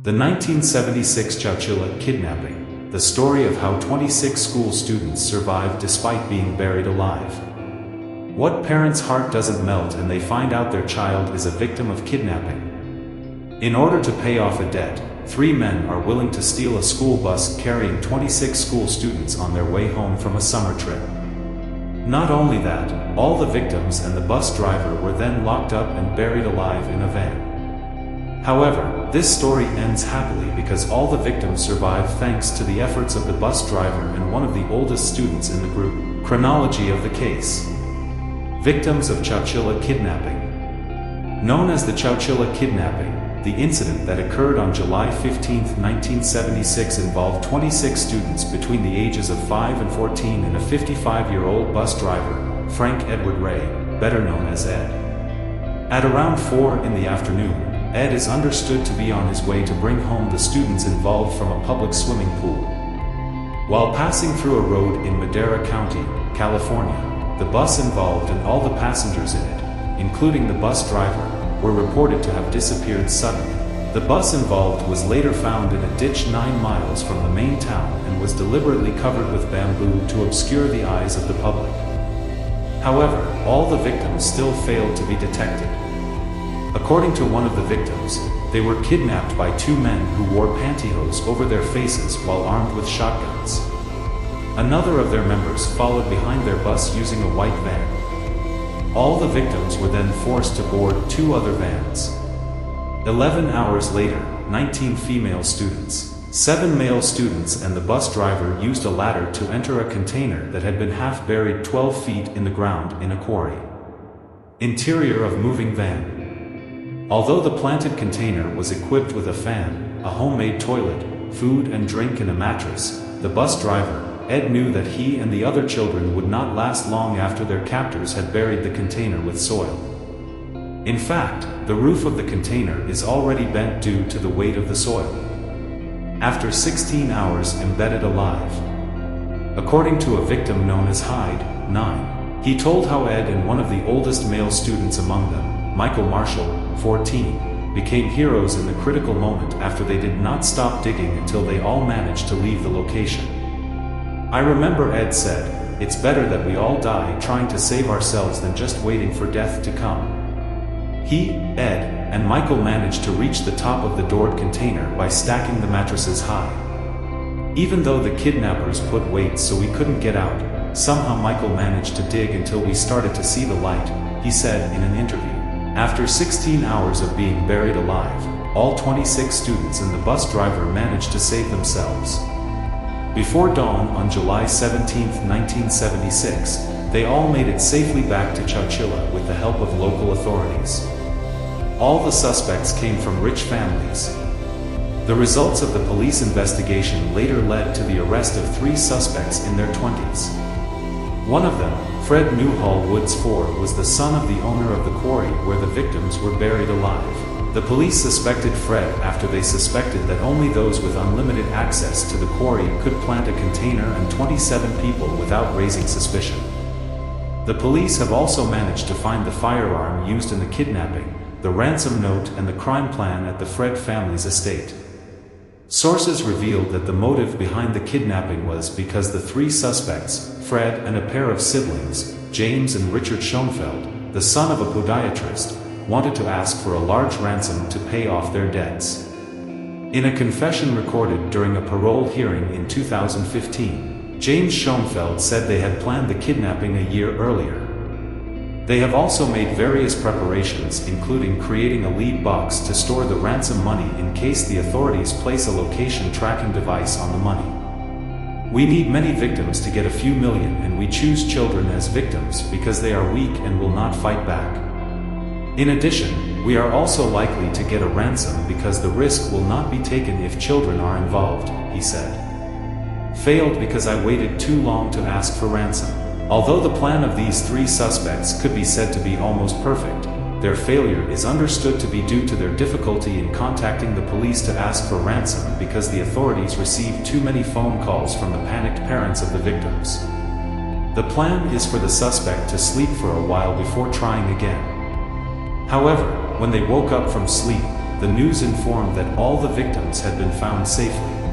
The 1976 Chowchilla Kidnapping, the story of how 26 school students survived despite being buried alive. What parent's heart doesn't melt and they find out their child is a victim of kidnapping? In order to pay off a debt, 3 men are willing to steal a school bus carrying 26 school students on their way home from a summer trip. Not only that, all the victims and the bus driver were then locked up and buried alive in a van. However, this story ends happily because all the victims survive thanks to the efforts of the bus driver and one of the oldest students in the group. Chronology of the case. Victims of Chowchilla Kidnapping. Known as the Chowchilla Kidnapping, the incident that occurred on July 15, 1976 involved 26 students between the ages of 5 and 14 and a 55-year-old bus driver, Frank Edward Ray, better known as Ed. At around 4 in the afternoon, Ed is understood to be on his way to bring home the students involved from a public swimming pool. While passing through a road in Madera County, California, the bus involved and all the passengers in it, including the bus driver, were reported to have disappeared suddenly. The bus involved was later found in a ditch 9 miles from the main town and was deliberately covered with bamboo to obscure the eyes of the public. However, all the victims still failed to be detected. According to one of the victims, they were kidnapped by 2 men who wore pantyhose over their faces while armed with shotguns. Another of their members followed behind their bus using a white van. All the victims were then forced to board 2 other vans. 11 hours later, 19 female students, 7 male students and the bus driver used a ladder to enter a container that had been half buried 12 feet in the ground in a quarry. Interior of moving van. Although the planted container was equipped with a fan, a homemade toilet, food and drink and a mattress, the bus driver, Ed, knew that he and the other children would not last long after their captors had buried the container with soil. In fact, the roof of the container is already bent due to the weight of the soil. After 16 hours embedded alive. According to a victim known as Hyde, 9, he told how Ed and one of the oldest male students among them, Michael Marshall, 14, became heroes in the critical moment after they did not stop digging until they all managed to leave the location. I remember Ed said, "It's better that we all die trying to save ourselves than just waiting for death to come." He, Ed, and Michael managed to reach the top of the doored container by stacking the mattresses high. Even though the kidnappers put weights so we couldn't get out, somehow Michael managed to dig until we started to see the light, he said in an interview. After 16 hours of being buried alive, all 26 students and the bus driver managed to save themselves. Before dawn on July 17, 1976, they all made it safely back to Chowchilla with the help of local authorities. All the suspects came from rich families. The results of the police investigation later led to the arrest of 3 suspects in their 20s. One of them, Fred Newhall Woods IV, was the son of the owner of the quarry where the victims were buried alive. The police suspected Fred after they suspected that only those with unlimited access to the quarry could plant a container and 27 people without raising suspicion. The police have also managed to find the firearm used in the kidnapping, the ransom note and the crime plan at the Fred family's estate. Sources revealed that the motive behind the kidnapping was because the 3 suspects, Fred and a pair of siblings, James and Richard Schoenfeld, the son of a podiatrist, wanted to ask for a large ransom to pay off their debts. In a confession recorded during a parole hearing in 2015, James Schoenfeld said they had planned the kidnapping a year earlier. They have also made various preparations, including creating a lead box to store the ransom money in case the authorities place a location tracking device on the money. We need many victims to get a few million, and we choose children as victims because they are weak and will not fight back. In addition, we are also likely to get a ransom because the risk will not be taken if children are involved, he said. Failed because I waited too long to ask for ransom. Although the plan of these 3 suspects could be said to be almost perfect, their failure is understood to be due to their difficulty in contacting the police to ask for ransom because the authorities received too many phone calls from the panicked parents of the victims. The plan is for the suspect to sleep for a while before trying again. However, when they woke up from sleep, the news informed that all the victims had been found safely.